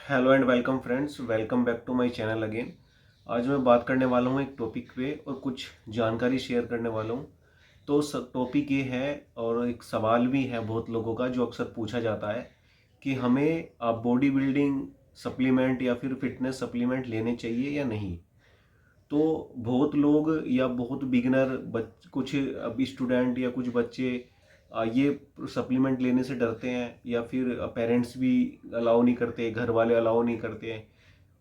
Hello and welcome friends, welcome back to my channel again. आज मैं बात करने वाला हूँ एक टॉपिक पे और कुछ जानकारी शेयर करने वाला हूँ। तो टॉपिक ये है और एक सवाल भी है बहुत लोगों का जो अक्सर पूछा जाता है कि हमें बॉडी बिल्डिंग सप्लीमेंट या फिर फिटनेस सप्लीमेंट लेने चाहिए या नहीं। तो बहुत लोग या बहुत बिगिनर कुछ अब स्टूडेंट या कुछ बच्चे ये सप्लीमेंट लेने से डरते हैं या फिर पेरेंट्स भी अलाउ नहीं करते, घर वाले अलाउ नहीं करते हैं।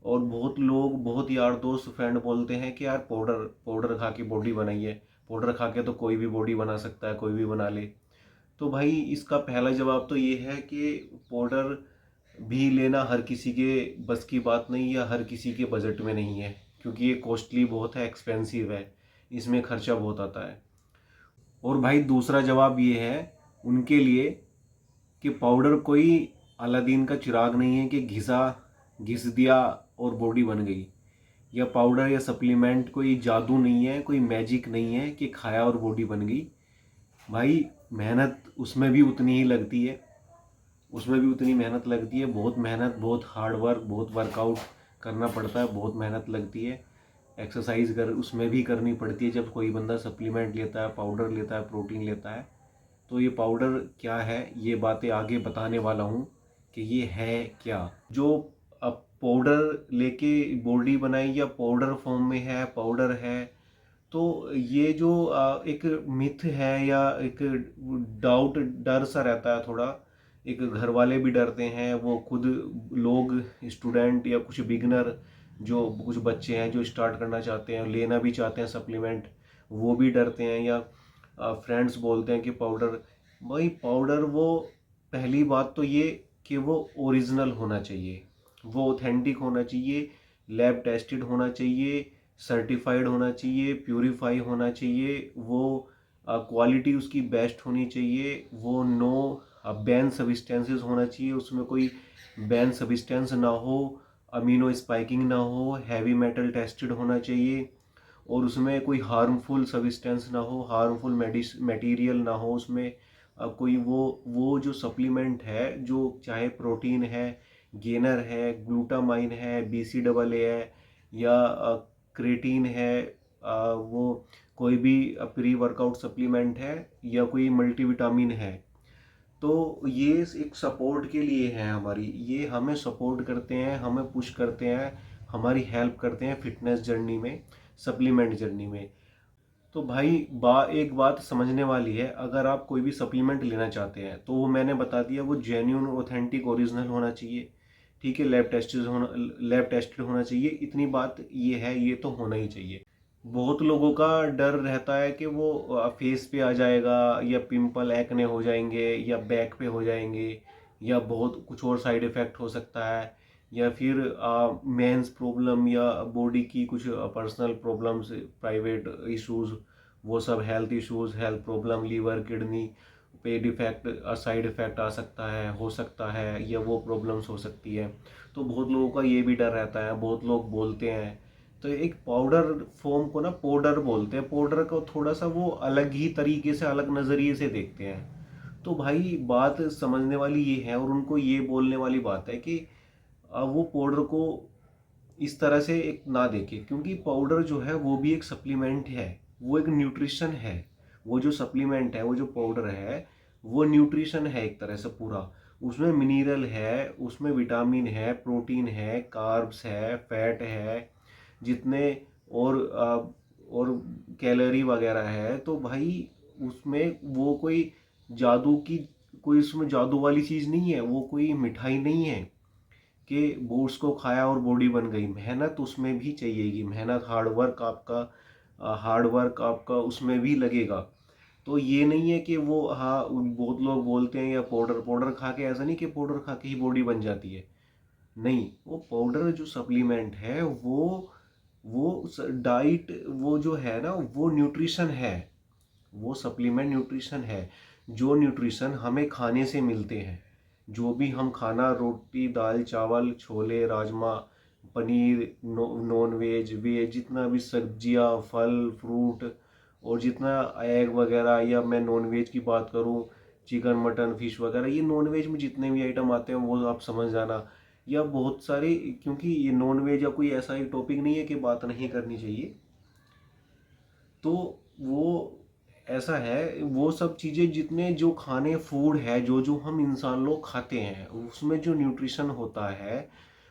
और बहुत लोग, बहुत यार दोस्त फ्रेंड बोलते हैं कि यार पाउडर पाउडर खा के बॉडी बनाइए, पाउडर खा के तो कोई भी बॉडी बना सकता है, कोई भी बना ले। तो भाई इसका पहला जवाब तो ये है कि पाउडर भी लेना हर किसी के बस की बात नहीं, या हर किसी के बजट में नहीं है, क्योंकि ये कॉस्टली बहुत है, एक्सपेंसिव है, इसमें खर्चा बहुत आता है। और भाई दूसरा जवाब ये है उनके लिए कि पाउडर कोई अलादीन का चिराग नहीं है कि घिस दिया और बॉडी बन गई। या पाउडर या सप्लीमेंट कोई जादू नहीं है, कोई मैजिक नहीं है कि खाया और बॉडी बन गई। भाई मेहनत उसमें भी उतनी ही लगती है, उसमें भी उतनी मेहनत लगती है, बहुत मेहनत, बहुत हार्ड वर्क, बहुत वर्कआउट करना पड़ता है, बहुत मेहनत लगती है। एक्सरसाइज कर उसमें भी करनी पड़ती है जब कोई बंदा सप्लीमेंट लेता है, पाउडर लेता है, प्रोटीन लेता है। तो ये पाउडर क्या है, ये बातें आगे बताने वाला हूँ कि ये है क्या। जो अब पाउडर लेके बॉडी बनाई या पाउडर फॉर्म में है, पाउडर है, तो ये जो एक मिथ है या एक डाउट, डर सा रहता है थोड़ा। एक घर वाले भी डरते हैं, वो खुद लोग, स्टूडेंट या कुछ बिगनर, जो कुछ बच्चे हैं जो स्टार्ट करना चाहते हैं, लेना भी चाहते हैं सप्लीमेंट, वो भी डरते हैं। या फ्रेंड्स बोलते हैं कि पाउडर, भाई पाउडर वो, पहली बात तो ये कि वो ओरिजिनल होना चाहिए, वो ऑथेंटिक होना चाहिए, लैब टेस्टेड होना चाहिए, सर्टिफाइड होना चाहिए, प्यूरिफाई होना चाहिए, वो क्वालिटी उसकी बेस्ट होनी चाहिए, वो नो बैन सबिस्टेंसेस होना चाहिए, उसमें कोई बैन सबिस्टेंस ना हो, अमीनो स्पाइकिंग ना हो, हैवी मेटल टेस्टेड होना चाहिए, और उसमें कोई हार्मफुल सबिस्टेंस ना हो, हार्मफुल मटेरियल ना हो उसमें। कोई वो जो सप्लीमेंट है, जो चाहे प्रोटीन है, गेनर है, ग्लूटामाइन है, BCAA है, या क्रेटीन है, वो कोई भी प्री वर्कआउट सप्लीमेंट है, या कोई मल्टीविटामिन है, तो ये एक सपोर्ट के लिए है हमारी। ये हमें सपोर्ट करते हैं, हमें पुश करते हैं, हमारी हेल्प करते हैं फिटनेस जर्नी में, सप्लीमेंट जर्नी में। तो भाई एक बात समझने वाली है, अगर आप कोई भी सप्लीमेंट लेना चाहते हैं तो वो मैंने बता दिया, वो जेन्यून, ऑथेंटिक, ओरिजिनल होना चाहिए। ठीक है, लैब टेस्टेड होना चाहिए, इतनी बात ये है, ये तो होना ही चाहिए। बहुत लोगों का डर रहता है कि वो फेस पे आ जाएगा, या पिंपल एक्ने हो जाएंगे, या बैक पे हो जाएंगे, या बहुत कुछ और साइड इफेक्ट हो सकता है, या फिर मेंस प्रॉब्लम, या बॉडी की कुछ पर्सनल प्रॉब्लम्स, प्राइवेट इश्यूज, वो सब health issues, health problem, liver, kidney पे डिफेक्ट, साइड इफेक्ट आ सकता है, हो सकता है, या वो प्रॉब्लम्स हो सकती है। तो बहुत लोगों का ये भी डर रहता है, बहुत लोग बोलते हैं। तो एक पाउडर फॉर्म को ना पाउडर बोलते हैं, पाउडर को थोड़ा सा वो अलग ही तरीके से, अलग नज़रिए से देखते हैं। तो भाई बात समझने वाली ये है, और उनको ये बोलने वाली बात है कि वो पाउडर को इस तरह से एक ना देखे, क्योंकि पाउडर जो है वो भी एक सप्लीमेंट है, वो एक न्यूट्रिशन है। वो जो सप्लीमेंट है, वो जो पाउडर है, वो न्यूट्रिशन है एक तरह से पूरा। उसमें मिनरल है, उसमें विटामिन है, प्रोटीन है, कार्ब्स है, फैट है, जितने और कैलोरी वगैरह है। तो भाई उसमें वो कोई जादू की, कोई उसमें जादू वाली चीज़ नहीं है, वो कोई मिठाई नहीं है कि वो उसको खाया और बॉडी बन गई। मेहनत उसमें भी चाहिएगी, मेहनत, हार्ड वर्क आपका उसमें भी लगेगा। तो ये नहीं है कि वो, हाँ बहुत लोग बोलते हैं या पाउडर पाउडर खा के, ऐसा नहीं कि पाउडर खा के ही बॉडी बन जाती है। नहीं, वो पाउडर जो सप्लीमेंट है, वो डाइट, वो जो है ना, वो न्यूट्रिशन है, वो सप्लीमेंट न्यूट्रिशन है। जो न्यूट्रिशन हमें खाने से मिलते हैं, जो भी हम खाना, रोटी, दाल, चावल, chole, rajma, paneer, non veg, veg, जितना भी सब्जियां, फल, फ्रूट, और जितना एग वगैरह, या मैं नॉन वेज की बात करूं, चिकन, मटन, फिश वगैरह, ये नॉन वेज में जितने भी आइटम आते हैं वो आप समझ जाना। या बहुत सारे, क्योंकि ये नॉन वेज या कोई ऐसा ही टॉपिक नहीं है कि बात नहीं करनी चाहिए। तो वो ऐसा है, वो सब चीज़ें जितने जो खाने फूड है जो जो हम इंसान लोग खाते हैं उसमें जो न्यूट्रिशन होता है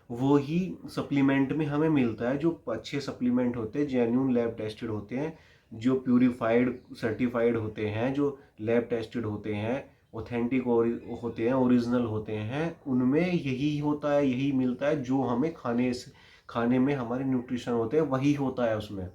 वो ही सप्लीमेंट में हमें मिलता है। जो अच्छे सप्लीमेंट होते हैं, जेन्यून लैब टेस्टेड होते हैं, जो प्यूरिफाइड सर्टिफाइड होते हैं, जो लैब टेस्टेड होते हैं, ऑथेंटिक होते हैं, ओरिजिनल होते हैं, उनमें यही होता है, यही मिलता है जो हमें खाने में हमारे न्यूट्रिशन होते हैं वही होता है उसमें।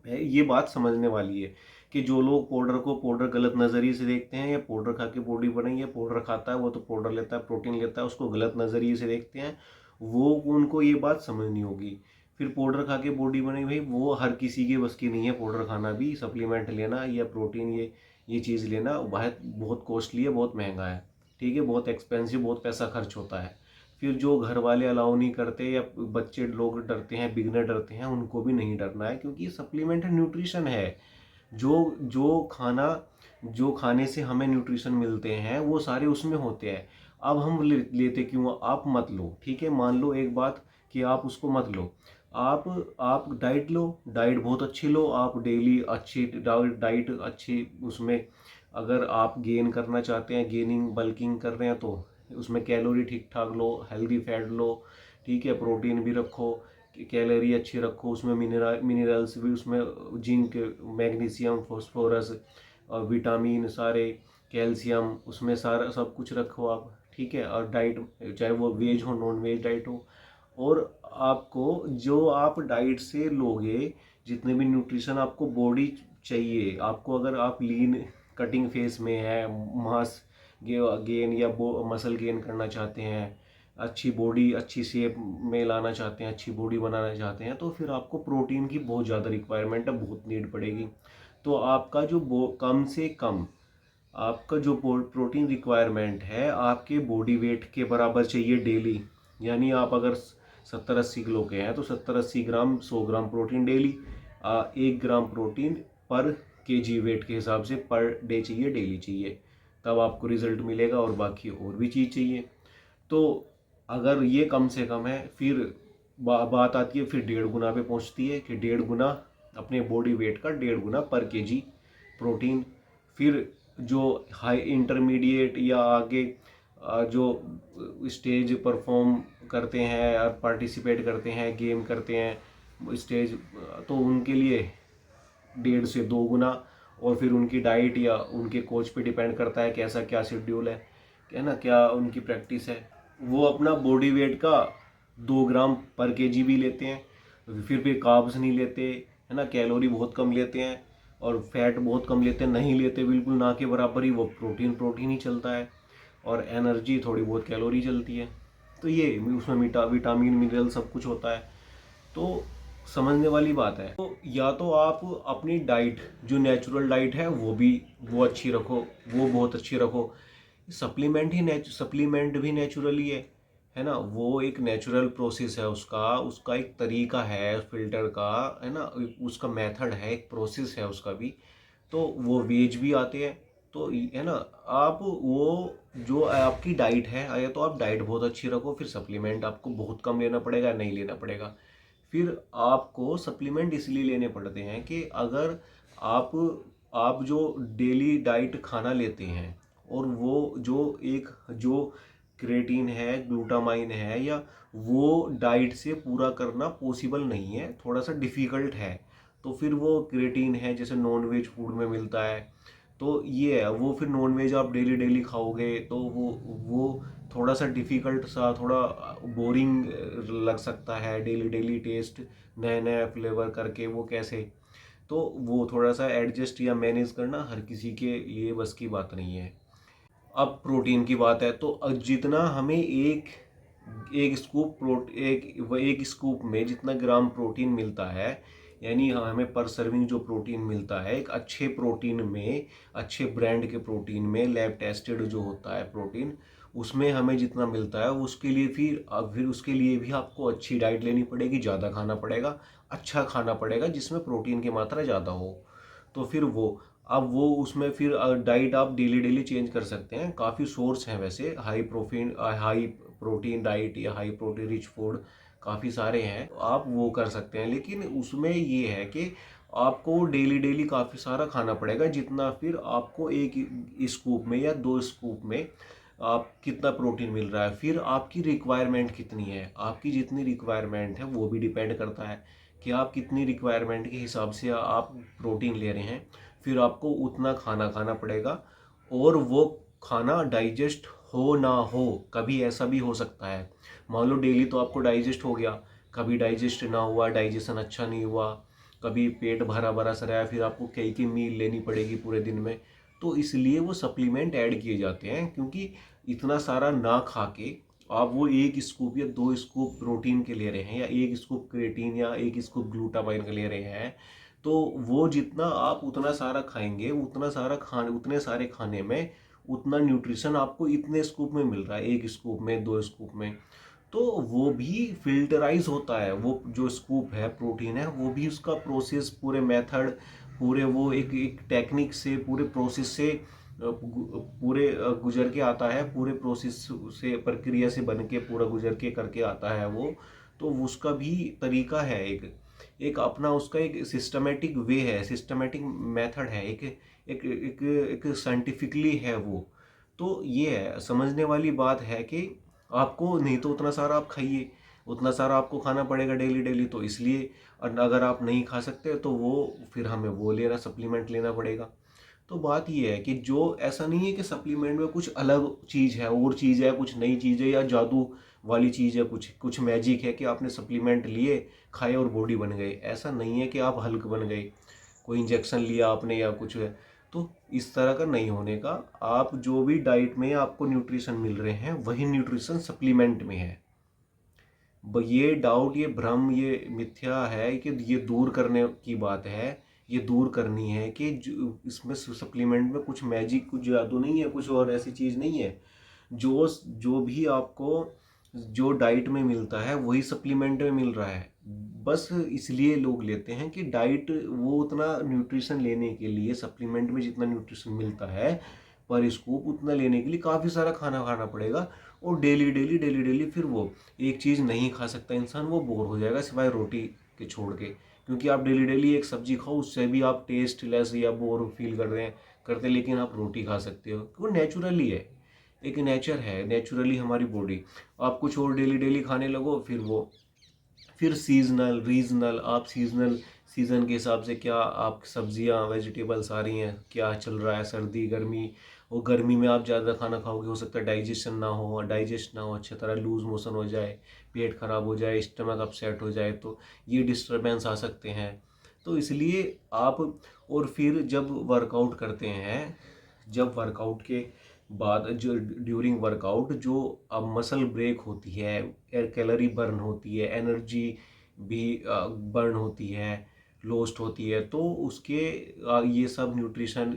ये बात समझने वाली है कि जो लोग पाउडर को पाउडर गलत नज़रिए से देखते हैं, या पाउडर खा के बॉडी बनाई है, पाउडर खाता है वो तो पाउडर लेता है, प्रोटीन लेता है, उसको गलत नज़रिए से देखते हैं, वो उनको ये बात समझनी होगी। फिर पाउडर खा के बॉडी बनी, भाई वो हर किसी के बस की नहीं है। पाउडर खाना भी, सप्लीमेंट लेना या प्रोटीन, ये चीज़ लेना बहुत कॉस्टली है, बहुत महंगा है, ठीक है, बहुत एक्सपेंसिव, बहुत पैसा खर्च होता है। फिर जो घर वाले अलाउ नहीं करते या बच्चे लोग डरते हैं, बिगनर डरते हैं, उनको भी नहीं डरना है, क्योंकि ये सप्लीमेंट है, न्यूट्रिशन है। जो जो खाने से हमें न्यूट्रिशन मिलते हैं वो सारे उसमें होते हैं। अब हम लेते क्यों? आप मत लो, ठीक है, मान लो एक बात कि आप उसको मत लो। आप डाइट लो, डाइट बहुत अच्छी लो, आप डेली अच्छी डाइट अच्छी उसमें, अगर आप गेन करना चाहते हैं, गेनिंग बल्किंग कर रहे हैं, तो उसमें कैलोरी ठीक ठाक लो, हेल्दी फैट लो, ठीक है, प्रोटीन भी रखो, कैलोरी अच्छी रखो, उसमें मिनरल्स भी, उसमें जिंक, मैग्नीशियम, फास्फोरस और विटामिन सारे, कैल्शियम, उसमें सारा सब कुछ रखो आप, ठीक है। और डाइट चाहे वो वेज हो नॉन वेज डाइट हो, और आपको जो आप डाइट से लोगे, जितने भी न्यूट्रिशन आपको बॉडी चाहिए, आपको अगर आप लीन कटिंग फेस में है, मास गेन या मसल गेन करना चाहते हैं, अच्छी बॉडी अच्छी शेप में लाना चाहते हैं, अच्छी बॉडी बनाना चाहते हैं, तो फिर आपको प्रोटीन की बहुत ज़्यादा रिक्वायरमेंट है, बहुत नीड पड़ेगी। तो आपका जो कम से कम आपका जो प्रोटीन रिक्वायरमेंट है आपके बॉडी वेट के बराबर चाहिए डेली। यानी आप अगर 70-80 किलो के हैं तो 70-80 ग्राम, 100 gram protein daily, 1 gram protein पर केजी वेट के हिसाब से पर डे चाहिए, डेली चाहिए, तब आपको रिजल्ट मिलेगा। और बाकी और भी चीज़ चाहिए। तो अगर ये कम से कम है, फिर बात आती है, फिर 1.5 गुना पे पहुंचती है कि 1.5 गुना अपने बॉडी वेट का 1.5 गुना पर केजी प्रोटीन। फिर जो हाई इंटरमीडिएट या आगे जो स्टेज परफॉर्म करते हैं और पार्टिसिपेट करते हैं, गेम करते हैं स्टेज, तो उनके लिए 1.5 से 2 गुना। और फिर उनकी डाइट या उनके कोच पे डिपेंड करता है कैसा क्या शेड्यूल है ना, क्या उनकी प्रैक्टिस है, वो अपना बॉडी वेट का 2 ग्राम पर केजी भी लेते हैं। फिर भी कार्ब्स नहीं लेते, है ना, कैलोरी बहुत कम लेते हैं, और फैट बहुत कम लेते हैं, नहीं लेते बिल्कुल ना के बराबर ही, वो प्रोटीन ही चलता है, और एनर्जी थोड़ी बहुत कैलोरी चलती है। तो ये उसमें विटामिन मिनरल सब कुछ होता है। तो समझने वाली बात है। तो या तो आप अपनी डाइट जो नेचुरल डाइट है वो अच्छी रखो, वो बहुत अच्छी रखो। सप्लीमेंट भी नेचुरली है ना, वो एक नेचुरल प्रोसेस है, उसका एक तरीका है फिल्टर का, है ना, उसका मेथड है, एक प्रोसेस है उसका भी। तो वो वेज भी आते हैं, तो है ना, आप वो जो आपकी डाइट है, या तो आप डाइट बहुत अच्छी रखो, फिर सप्लीमेंट आपको बहुत कम लेना पड़ेगा, नहीं लेना पड़ेगा। फिर आपको सप्लीमेंट इसलिए लेने पड़ते हैं कि अगर आप आप जो डेली डाइट खाना लेते हैं, और वो जो क्रेटीन है, ग्लूटामाइन है, या वो डाइट से पूरा करना पॉसिबल नहीं है, थोड़ा सा डिफ़िकल्ट है, तो फिर वो क्रेटीन है जैसे नॉन वेज फूड में मिलता है, तो ये है, वो फिर नॉन वेज आप डेली डेली खाओगे तो वो थोड़ा सा डिफ़िकल्ट सा, थोड़ा बोरिंग लग सकता है, डेली डेली टेस्ट, नए नए फ्लेवर करके वो कैसे, तो वो थोड़ा सा एडजस्ट या मैनेज करना हर किसी के लिए बस की बात नहीं है। अब प्रोटीन की बात है, तो जितना हमें एक एक स्कूप एक स्कूप में जितना ग्राम प्रोटीन मिलता है, यानी हमें पर सर्विंग जो प्रोटीन मिलता है एक अच्छे प्रोटीन में, अच्छे ब्रांड के प्रोटीन में, लैब टेस्टेड जो होता है प्रोटीन, उसमें हमें जितना मिलता है उसके लिए फिर उसके लिए भी आपको अच्छी डाइट लेनी पड़ेगी, ज़्यादा खाना पड़ेगा, अच्छा खाना पड़ेगा जिसमें प्रोटीन की मात्रा ज़्यादा हो। तो फिर वो, अब वो उसमें फिर डाइट आप डेली डेली चेंज कर सकते हैं, काफ़ी सोर्स हैं वैसे, हाई प्रोटीन डाइट या हाई प्रोटीन रिच फूड काफ़ी सारे हैं, आप वो कर सकते हैं। लेकिन उसमें ये है कि आपको डेली डेली काफ़ी सारा खाना पड़ेगा, जितना फिर आपको एक स्कूप में या 2 स्कूप में आप कितना प्रोटीन मिल रहा है, फिर आपकी रिक्वायरमेंट कितनी है, आपकी जितनी रिक्वायरमेंट है वो भी डिपेंड करता है कि आप कितनी रिक्वायरमेंट के हिसाब से आप प्रोटीन ले रहे हैं, फिर आपको उतना खाना खाना पड़ेगा। और वो खाना डाइजेस्ट हो ना हो, कभी ऐसा भी हो सकता है, मान लो डेली तो आपको डाइजेस्ट हो गया, कभी डाइजेस्ट ना हुआ, डाइजेशन अच्छा नहीं हुआ, कभी पेट भरा भरा सा रहा, फिर आपको कई की मील लेनी पड़ेगी पूरे दिन में। तो इसलिए वो सप्लीमेंट ऐड किए जाते हैं, क्योंकि इतना सारा ना खा के आप वो 1 स्कूप या 2 स्कूप प्रोटीन के ले रहे हैं, या 1 स्कूप क्रिएटिन या 1 स्कूप ग्लूटामाइन के ले रहे हैं, तो वो जितना आप उतना सारा खाएंगे, उतने सारे खाने में उतना न्यूट्रिशन आपको इतने स्कूप में मिल रहा है, 1 स्कूप में, 2 स्कूप में। तो वो भी फिल्टराइज होता है, वो जो स्कूप है प्रोटीन है, वो भी उसका प्रोसेस, पूरे मेथड, पूरे वो एक एक टेक्निक से, पूरे प्रोसेस से पूरे गुजर के आता है, पूरे प्रोसेस से, प्रक्रिया से बन के पूरा गुजर के करके आता है वो। तो उसका भी तरीका है, एक एक अपना उसका एक सिस्टमेटिक वे है, सिस्टमेटिक मेथड है, एक एक एक एक साइंटिफिकली है वो। तो ये है, समझने वाली बात है कि आपको नहीं तो उतना सारा आप खाइए, उतना सारा आपको खाना पड़ेगा डेली डेली, तो इसलिए। और अगर आप नहीं खा सकते तो वो फिर हमें वो लेना, सप्लीमेंट लेना पड़ेगा। तो बात ये है कि जो ऐसा नहीं है कि सप्लीमेंट में कुछ अलग चीज़ है, और चीज़ है, कुछ नई चीज़ है, या जादू वाली चीज़ है, कुछ कुछ मैजिक है कि आपने सप्लीमेंट लिए, खाए और बॉडी बन गई। ऐसा नहीं है कि आप हल्क बन गए, कोई इंजेक्शन लिया आपने या कुछ है। तो इस तरह का नहीं होने का। आप जो भी डाइट में आपको न्यूट्रिशन मिल रहे हैं, वही न्यूट्रिशन सप्लीमेंट में है। ये डाउट, ये भ्रम, ये मिथ्या है कि ये दूर करने की बात है, ये दूर करनी है कि इसमें सप्लीमेंट में कुछ मैजिक, कुछ जादू नहीं है, कुछ और ऐसी चीज़ नहीं है। जो जो भी आपको जो डाइट में मिलता है वही सप्लीमेंट में मिल रहा है। बस इसलिए लोग लेते हैं कि डाइट, वो उतना न्यूट्रिशन लेने के लिए सप्लीमेंट में जितना न्यूट्रिशन मिलता है पर स्कूप, उतना लेने के लिए काफ़ी सारा खाना खाना पड़ेगा। और डेली डेली डेली डेली फिर वो एक चीज़ नहीं खा सकता इंसान, वो बोर हो जाएगा सिवाय रोटी के छोड़ के। क्योंकि आप डेली डेली एक सब्जी खाओ, उससे भी आप टेस्ट लेस या बोर फील कर रहे हैं करते, लेकिन आप रोटी खा सकते हो, वो नेचुरली है, एक नेचर है, नेचुरली हमारी बॉडी। आप कुछ और डेली डेली खाने लगो, फिर वो फिर सीजनल रीजनल, आप सीजनल सीज़न के हिसाब से क्या आप सब्जियां वेजिटेबल्स आ रही हैं, क्या चल रहा है, सर्दी गर्मी, और गर्मी में आप ज़्यादा खाना खाओगे, हो सकता है डाइजेशन ना हो, डाइजेस्ट ना हो अच्छी तरह, लूज मोशन हो जाए, पेट खराब हो जाए, स्टमक अपसेट हो जाए, तो ये डिस्टर्बेंस आ सकते हैं। तो इसलिए आप, और फिर जब वर्कआउट करते हैं, जब वर्कआउट के बाद, जो ड्यूरिंग वर्कआउट जो अब मसल ब्रेक होती है, कैलोरी बर्न होती है, एनर्जी भी बर्न होती है, लॉस्ट होती है, तो उसके ये सब न्यूट्रिशन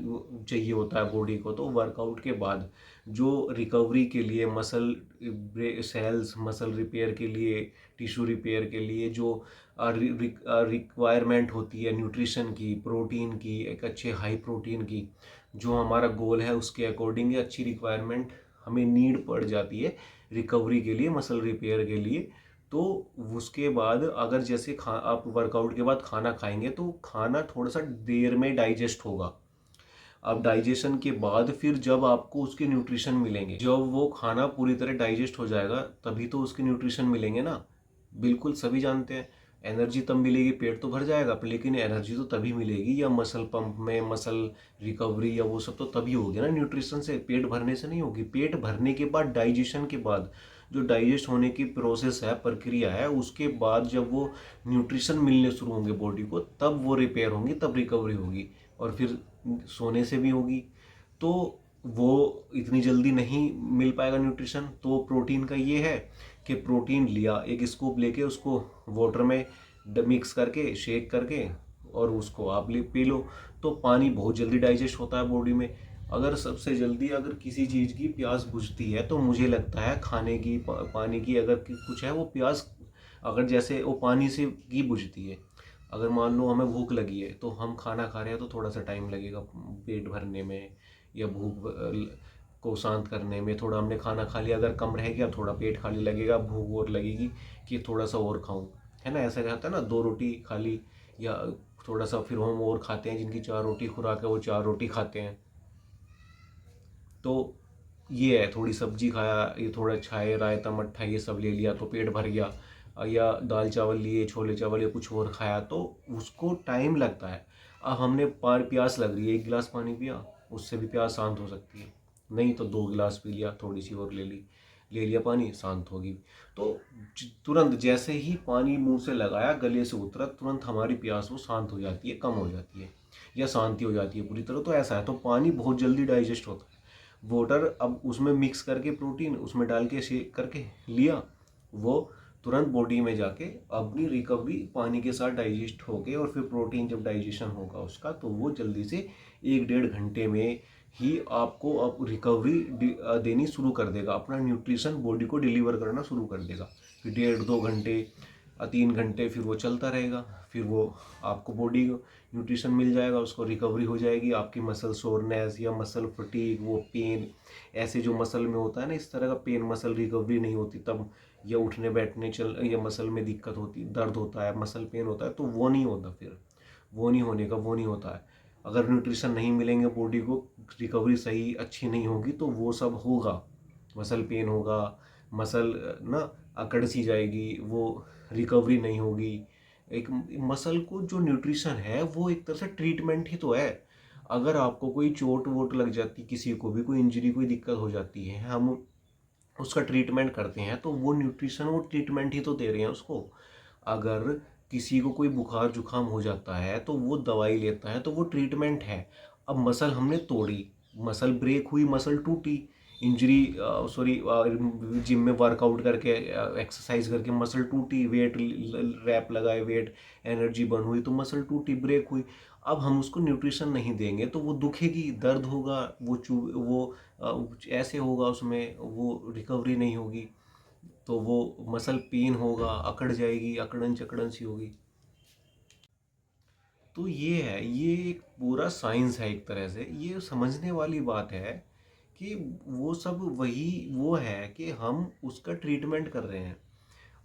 चाहिए होता है बॉडी को। तो वर्कआउट के बाद जो रिकवरी के लिए, मसल सेल्स, मसल रिपेयर के लिए, टिश्यू रिपेयर के लिए जो रिक्वायरमेंट होती है न्यूट्रिशन की, प्रोटीन की, एक अच्छे हाई प्रोटीन की, जो हमारा गोल है उसके अकॉर्डिंग अच्छी रिक्वायरमेंट हमें नीड पड़ जाती है रिकवरी के लिए, मसल रिपेयर के लिए। तो उसके बाद अगर जैसे आप वर्कआउट के बाद खाना खाएंगे, तो खाना थोड़ा सा देर में डाइजेस्ट होगा। अब डाइजेशन के बाद फिर जब आपको उसके न्यूट्रिशन मिलेंगे, जब वो खाना पूरी तरह डाइजेस्ट हो जाएगा, तभी तो उसके न्यूट्रिशन मिलेंगे ना। बिल्कुल सभी जानते हैं, एनर्जी तब मिलेगी, पेट तो भर जाएगा लेकिन एनर्जी तो तभी मिलेगी, या मसल पंप में मसल रिकवरी या वो सब तो तभी होगी ना न्यूट्रिशन से, पेट भरने से नहीं होगी। पेट भरने के बाद, डाइजेशन के बाद, जो डाइजेस्ट होने की प्रोसेस है, प्रक्रिया है, उसके बाद जब वो न्यूट्रिशन मिलने शुरू होंगे बॉडी को, तब वो रिपेयर होंगी, तब रिकवरी होगी, और फिर सोने से भी होगी। तो वो इतनी जल्दी नहीं मिल पाएगा न्यूट्रिशन। तो प्रोटीन का ये है कि प्रोटीन लिया, एक स्कूप लेके उसको वाटर में मिक्स करके, शेक करके, और उसको आप पी लो, तो पानी बहुत जल्दी डाइजेस्ट होता है बॉडी में। अगर सबसे जल्दी अगर किसी चीज़ की प्यास बुझती है, तो मुझे लगता है खाने की, पानी की अगर कुछ है, वो प्यास अगर जैसे वो पानी से की बुझती है। अगर मान लो हमें भूख लगी है, तो हम खाना खा रहे हैं तो थोड़ा सा टाइम लगेगा पेट भरने में, या भूख को शांत करने में। थोड़ा हमने खाना खा लिया, अगर कम रह गया थोड़ा पेट खाली लगेगा, भूख और लगेगी कि थोड़ा सा और खाऊं, है ना। ऐसा रहता है ना, 2 रोटी खा ली या थोड़ा सा, फिर हम और खाते हैं। जिनकी 4 रोटी खुराक है वो 4 रोटी खाते हैं। तो ये है, थोड़ी सब्जी खाया, ये थोड़ा छाए रायता मट्ठा ये सब ले लिया तो पेट भर गया, या दाल चावल लिए, छोले चावल या कुछ और खाया तो उसको टाइम लगता है। अब हमने प्यास लग रही है, 1 गिलास पानी पिया, उससे भी प्यास शांत हो सकती है। नहीं तो 2 गिलास पी लिया, थोड़ी सी और ले लिया पानी, शांत होगी। तो तुरंत जैसे ही पानी मुंह से लगाया, गले से उतरा, तुरंत हमारी प्यास वो शांत हो जाती है, कम हो जाती है या शांति हो जाती है पूरी तरह। तो ऐसा है, तो पानी बहुत जल्दी डाइजेस्ट होता है। वाटर अब उसमें मिक्स करके, प्रोटीन उसमें डाल के शेक करके लिया, वो तुरंत बॉडी में जाके अपनी रिकवरी पानी के साथ डाइजेस्ट होके, और फिर प्रोटीन जब डाइजेशन होगा उसका तो वो जल्दी से 1-1.5 घंटे में ही आपको अब रिकवरी देनी शुरू कर देगा, अपना न्यूट्रिशन बॉडी को डिलीवर करना शुरू कर देगा। फिर 1.5-2 घंटे 3 घंटे फिर वो चलता रहेगा, फिर वो आपको बॉडी न्यूट्रिशन मिल जाएगा, उसको रिकवरी हो जाएगी। आपकी मसल सोरनेस या मसल फटीग, वो पेन, ऐसे जो मसल में होता है ना इस तरह का पेन, मसल रिकवरी नहीं होती तब, या उठने बैठने चल या मसल में दिक्कत होती, दर्द होता है, मसल पेन होता है, तो वो नहीं होता। फिर वो नहीं होने का, वो नहीं होता है। अगर न्यूट्रिशन नहीं मिलेंगे बॉडी को, रिकवरी सही अच्छी नहीं होगी तो वो सब होगा। मसल पेन होगा, मसल ना अकड़ सी जाएगी, वो रिकवरी नहीं होगी। एक मसल को जो न्यूट्रिशन है वो एक तरह से ट्रीटमेंट ही तो है। अगर आपको कोई चोट वोट लग जाती, किसी को भी कोई इंजरी, कोई दिक्कत हो जाती है, हम उसका ट्रीटमेंट करते हैं, तो वो न्यूट्रिशन, वो ट्रीटमेंट ही तो दे रहे हैं उसको। अगर किसी को कोई बुखार जुकाम हो जाता है तो वो दवाई लेता है, तो वो ट्रीटमेंट है। अब मसल हमने तोड़ी, मसल ब्रेक हुई, मसल टूटी, इंजरी, सॉरी, जिम में वर्कआउट करके, एक्सरसाइज करके मसल टूटी, वेट रैप लगाए, वेट एनर्जी बर्न हुई तो मसल टूटी, ब्रेक हुई। अब हम उसको न्यूट्रिशन नहीं देंगे तो वो दुखेगी, दर्द होगा, ऐसे होगा, उसमें वो रिकवरी नहीं होगी, तो वो मसल पेन होगा, अकड़ जाएगी, अकड़न चकड़न सी होगी। तो ये है, ये एक पूरा साइंस है, एक तरह से ये समझने वाली बात है कि वो सब वही वो है कि हम उसका ट्रीटमेंट कर रहे हैं।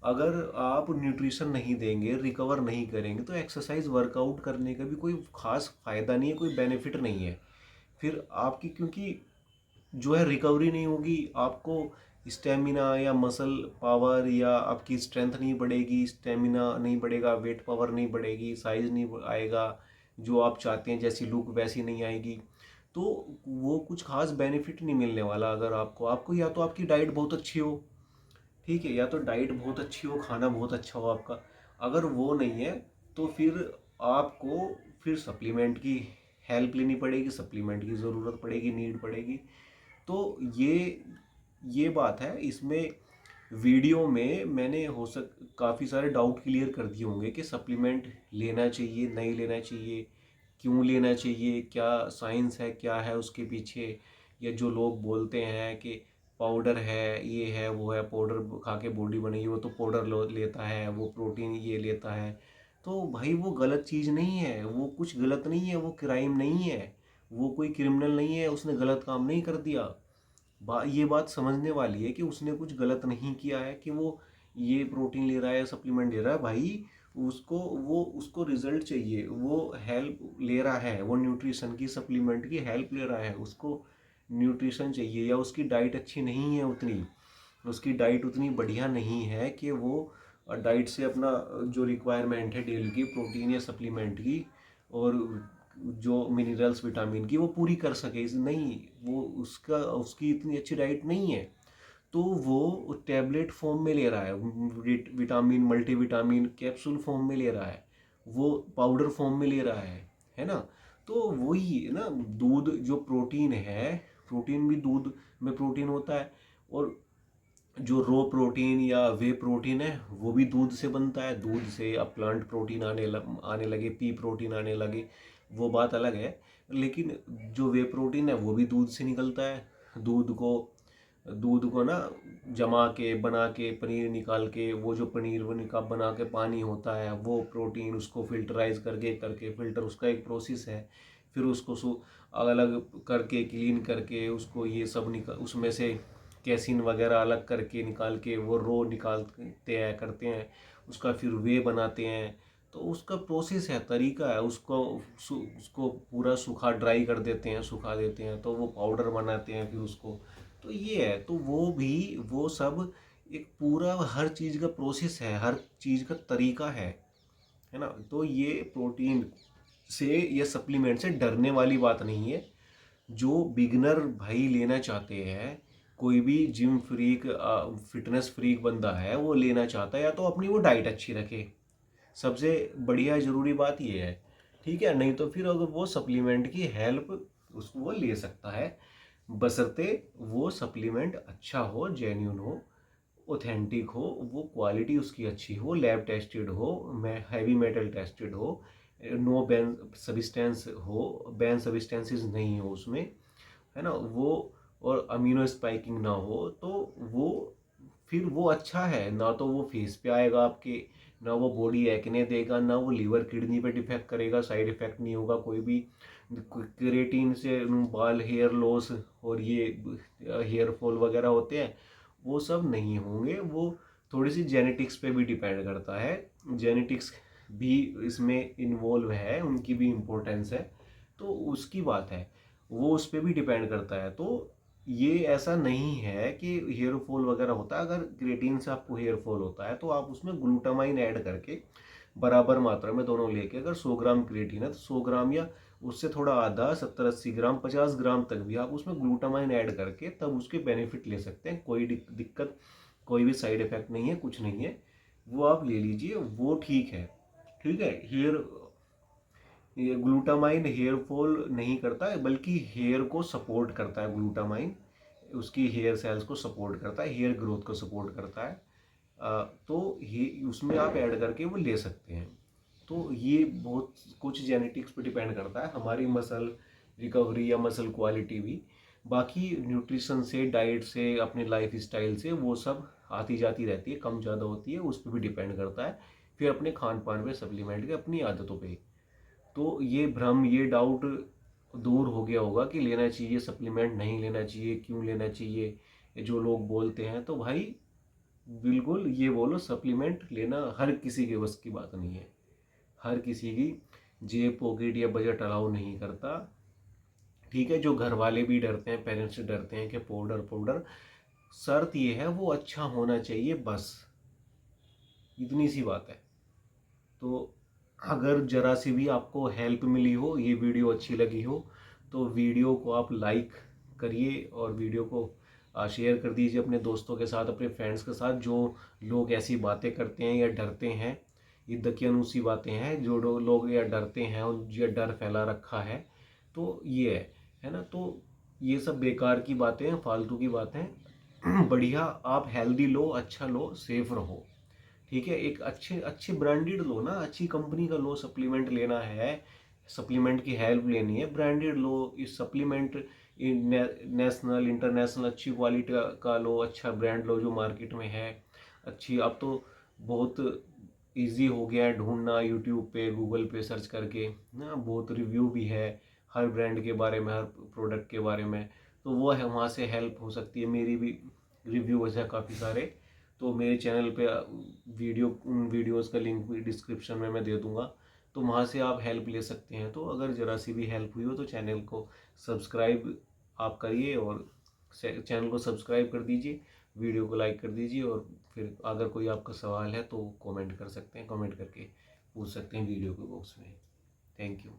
अगर आप न्यूट्रिशन नहीं देंगे, रिकवर नहीं करेंगे, तो एक्सरसाइज वर्कआउट करने का भी कोई खास फायदा नहीं है, कोई बेनिफिट नहीं है फिर आपकी, क्योंकि जो है रिकवरी नहीं होगी, आपको स्टेमिना या मसल पावर या आपकी स्ट्रेंथ नहीं बढ़ेगी, स्टेमिना नहीं बढ़ेगा, वेट पावर नहीं बढ़ेगी, साइज नहीं आएगा, जो आप चाहते हैं जैसी लुक वैसी नहीं आएगी। तो वो कुछ खास बेनिफिट नहीं मिलने वाला। अगर आपको या तो आपकी डाइट बहुत अच्छी हो, ठीक है, या तो डाइट बहुत अच्छी हो, खाना बहुत अच्छा हो आपका। अगर वो नहीं है तो फिर आपको फिर सप्लीमेंट की हेल्प लेनी पड़ेगी, सप्लीमेंट की ज़रूरत पड़ेगी, नीड पड़ेगी। तो ये बात है। इसमें वीडियो में मैंने काफ़ी सारे डाउट क्लियर कर दिए होंगे कि सप्लीमेंट लेना चाहिए, नहीं लेना चाहिए, क्यों लेना चाहिए, क्या साइंस है, क्या है उसके पीछे। या जो लोग बोलते हैं कि पाउडर है, ये है, वो है, पाउडर खा के बॉडी बनेगी, वो तो पाउडर लेता है, वो प्रोटीन ये लेता है। तो भाई वो गलत चीज़ नहीं है, वो कुछ गलत नहीं है, वो क्राइम नहीं है, वो कोई क्रिमिनल नहीं है, उसने गलत काम नहीं कर दिया। ये बात समझने वाली है कि उसने कुछ गलत नहीं किया है कि वो ये प्रोटीन ले रहा है, सप्लीमेंट ले रहा है। भाई उसको रिजल्ट चाहिए, वो हेल्प ले रहा है, वो न्यूट्रिशन की, सप्लीमेंट की हेल्प ले रहा है, उसको न्यूट्रिशन चाहिए। या उसकी डाइट अच्छी नहीं है, उसकी डाइट उतनी बढ़िया नहीं है कि वो डाइट से अपना जो रिक्वायरमेंट है डेली की प्रोटीन या सप्लीमेंट की और जो मिनरल्स विटामिन की वो पूरी कर सके, नहीं, वो उसकी इतनी अच्छी डाइट नहीं है, तो वो टैबलेट फॉर्म में ले रहा है, विटामिन, मल्टीविटामिन कैप्सूल फॉर्म में ले रहा है, वो पाउडर फॉर्म में ले रहा है ना। तो वही है ना, दूध जो प्रोटीन है, प्रोटीन भी दूध में प्रोटीन होता है, और जो रो प्रोटीन या वे प्रोटीन है वो भी दूध से बनता है। दूध से अब प्लांट प्रोटीन आने लगे, पी प्रोटीन आने लगे, वो बात अलग है। लेकिन जो वे प्रोटीन है वो भी दूध से निकलता है। दूध को ना जमा के, बना के, पनीर निकाल के, वो जो पनीर बना के पानी होता है, वो प्रोटीन उसको फिल्टराइज करके फ़िल्टर, उसका एक प्रोसेस है। फिर उसको अलग करके क्लीन करके उसको ये सब उसमें से कैसिन वगैरह अलग करके निकाल के वो रो निकालते हैं करते हैं, उसका फिर वे बनाते हैं। तो उसका प्रोसेस है, तरीका है। उसको पूरा सूखा ड्राई कर देते हैं, सुखा देते हैं, तो वो पाउडर बनाते हैं फिर उसको। तो ये है, तो वो सब एक पूरा हर चीज़ का प्रोसेस है, हर चीज़ का तरीका है ना। तो ये प्रोटीन से या सप्लीमेंट से डरने वाली बात नहीं है। जो बिगनर भाई लेना चाहते हैं, कोई भी जिम फ्रीक फिटनेस फ्रीक बंदा है वो लेना चाहता है, या तो अपनी वो डाइट अच्छी रखे, सबसे बढ़िया ज़रूरी बात ये है, ठीक है। नहीं तो फिर अगर वो सप्लीमेंट की हेल्प उसको वो ले सकता है, बशर्ते वो सप्लीमेंट अच्छा हो, जेन्यून हो, ऑथेंटिक हो, वो क्वालिटी उसकी अच्छी हो, लैब टेस्टेड हो, हैवी मेटल टेस्टेड हो, नो बैन सबिस्टेंस हो, बैन सबिस्टेंसेस नहीं हो उसमें, है ना वो, और अमीनो स्पाइकिंग ना हो, तो वो फिर वो अच्छा है। ना तो वो फेस पे आएगा आपके, ना वो बॉडी एक्ने देगा, ना वो लीवर किडनी पे डिफेक्ट करेगा, साइड इफेक्ट नहीं होगा कोई भी। क्रिएटिन से बाल हेयर लॉस और ये हेयर फॉल वगैरह होते हैं वो सब नहीं होंगे। वो थोड़ी सी जेनेटिक्स पे भी डिपेंड करता है, जेनेटिक्स भी इसमें इन्वॉल्व है, उनकी भी इम्पोर्टेंस है, तो उसकी बात है, वो उस पर भी डिपेंड करता है। तो ये ऐसा नहीं है कि हेयर फॉल वगैरह होता है। अगर क्रिएटिन से आपको हेयर फॉल होता है तो आप उसमें ग्लूटामाइन ऐड करके बराबर मात्रा में दोनों लेके, अगर 100 ग्राम क्रिएटिन है तो 100 ग्राम या उससे थोड़ा आधा 70-80 ग्राम 50 ग्राम तक भी आप उसमें ग्लूटामाइन ऐड करके तब उसके बेनिफिट ले सकते हैं। कोई दिक्कत, कोई भी साइड इफेक्ट नहीं है, कुछ नहीं है, वो आप ले लीजिए, वो ठीक है। ठीक है, ये ग्लूटामाइन हेयर फॉल नहीं करता है, बल्कि हेयर को सपोर्ट करता है। ग्लूटामाइन उसकी हेयर सेल्स को सपोर्ट करता है, हेयर ग्रोथ को सपोर्ट करता है। तो उसमें आप ऐड करके वो ले सकते हैं। तो ये बहुत कुछ जेनेटिक्स पे डिपेंड करता है, हमारी मसल रिकवरी या मसल क्वालिटी भी। बाकी न्यूट्रिशन से, डाइट से, अपने लाइफ स्टाइल से वो सब आती जाती रहती है, कम ज़्यादा होती है, उस पर भी डिपेंड करता है। फिर अपने खान पान पे, सप्लीमेंट के, अपनी आदतों पे। तो ये भ्रम, ये डाउट दूर हो गया होगा कि लेना चाहिए सप्लीमेंट, नहीं लेना चाहिए, क्यों लेना चाहिए, ये जो लोग बोलते हैं। तो भाई बिल्कुल ये बोलो, सप्लीमेंट लेना हर किसी के बस की बात नहीं है, हर किसी की जेब पॉकेट या बजट अलाउ नहीं करता। ठीक है, जो घर वाले भी डरते हैं, पेरेंट्स डरते हैं कि पाउडर पाउडर, शर्त ये है वो अच्छा होना चाहिए, बस इतनी सी बात है। तो अगर जरा सी भी आपको हेल्प मिली हो, ये वीडियो अच्छी लगी हो, तो वीडियो को आप लाइक करिए और वीडियो को शेयर कर दीजिए अपने दोस्तों के साथ, अपने फ्रेंड्स के साथ। जो लोग ऐसी बातें करते हैं या डरते हैं, ये दकियानूसी बातें हैं, जो लोग या डरते हैं और ये डर फैला रखा है, तो ये है ना। तो ये सब बेकार की बातें हैं, फालतू की बातें। बढ़िया आप हेल्दी लो, अच्छा लो, सेफ रहो। ठीक है, एक अच्छे अच्छे ब्रांडेड लो ना, अच्छी कंपनी का लो। सप्लीमेंट लेना है, सप्लीमेंट की हेल्प लेनी है, ब्रांडेड लो। इस सप्लीमेंट नेशनल इंटरनेशनल अच्छी क्वालिटी का लो, अच्छा ब्रांड लो जो मार्केट में है अच्छी। अब तो बहुत इजी हो गया है ढूंढना, यूट्यूब पे, गूगल पे सर्च करके ना, बहुत रिव्यू भी है हर ब्रांड के बारे में, हर प्रोडक्ट के बारे में। तो वो है, वहाँ से हेल्प हो सकती है। मेरी भी रिव्यूज़ है काफ़ी सारे, तो मेरे चैनल पे उन वीडियोस का लिंक भी डिस्क्रिप्शन में मैं दे दूंगा, तो वहाँ से आप हेल्प ले सकते हैं। तो अगर ज़रा सी भी हेल्प हुई हो तो चैनल को सब्सक्राइब आप करिए, और चैनल को सब्सक्राइब कर दीजिए, वीडियो को लाइक कर दीजिए, और फिर अगर कोई आपका सवाल है तो कमेंट कर सकते हैं, कमेंट करके पूछ सकते हैं वीडियो के बॉक्स में। Thank you.